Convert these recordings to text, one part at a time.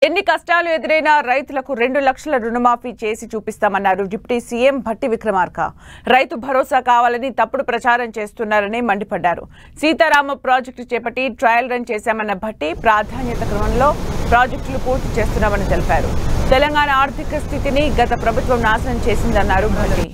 ఎన్ని కష్టాలు ఎదురైనా రైతులకు 2 లక్షల రుణమాఫీ చేసి చూపిస్తామన్నారు డిప్యూటీ సీఎం భట్టి విక్రమార్క. రైతు భరోసా కావాలని తప్పుడు ప్రచారం చేస్తున్నారని మండిపడ్డారు. సీతారామ ప్రాజెక్టు చేపట్టి ట్రయల్ రన్ చేశామన్న భట్టి ప్రాధాన్యత క్రమంలో ప్రాజెక్టులు పూర్తి చేస్తున్నామని తెలిపారు. తెలంగాణ ఆర్థిక స్థితిని గత ప్రభుత్వం నాశనం చేసిందన్నారు భట్టి.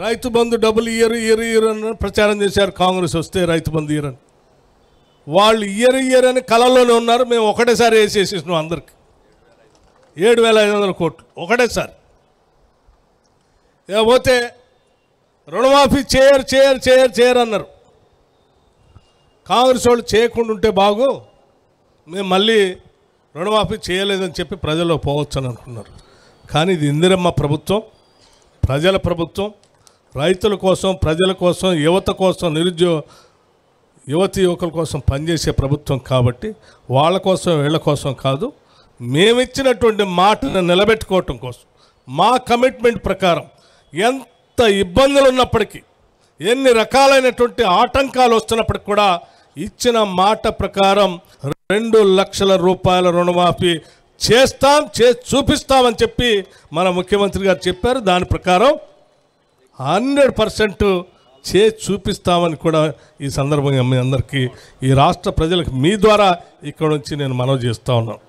రైతు బంధు డబుల్ ఇయర్ అని ప్రచారం చేశారు. కాంగ్రెస్ వస్తే రైతు బంధు ఇయర్ అని వాళ్ళు ఇయర్ అని కళల్లోనే ఉన్నారు. మేము ఒకటేసారి వేసేసేసినాం అందరికి 7,500 కోట్లు ఒకటేసారి. పోతే రుణమాఫీ చేయరు అన్నారు. కాంగ్రెస్ వాళ్ళు చేయకుండా ఉంటే బాగు, మేము మళ్ళీ రుణమాఫీ చేయలేదని చెప్పి ప్రజల్లో పోవచ్చు అని అనుకున్నారు. కానీ ఇది ఇందిరమ్మ ప్రభుత్వం, ప్రజల ప్రభుత్వం, రైతుల కోసం, ప్రజల కోసం, యువత కోసం, యువకుల కోసం పనిచేసే ప్రభుత్వం కాబట్టి వాళ్ళ కోసం వీళ్ళ కోసం కాదు, మేమిచ్చినటువంటి మాటను నిలబెట్టుకోవటం కోసం మా కమిట్మెంట్ ప్రకారం ఎంత ఇబ్బందులు ఉన్నప్పటికీ, ఎన్ని రకాలైనటువంటి ఆటంకాలు వస్తున్నప్పటికి కూడా ఇచ్చిన మాట ప్రకారం 2 లక్షల రూపాయల రుణమాఫీ చేసి చూపిస్తామని చెప్పి మన ముఖ్యమంత్రి గారు చెప్పారు. దాని ప్రకారం 100% చేసి చూపిస్తామని కూడా ఈ సందర్భంగా మీ అందరికీ, ఈ రాష్ట్ర ప్రజలకు మీ ద్వారా ఇక్కడ నుంచి నేను మనవి చేస్తూ ఉన్నాను.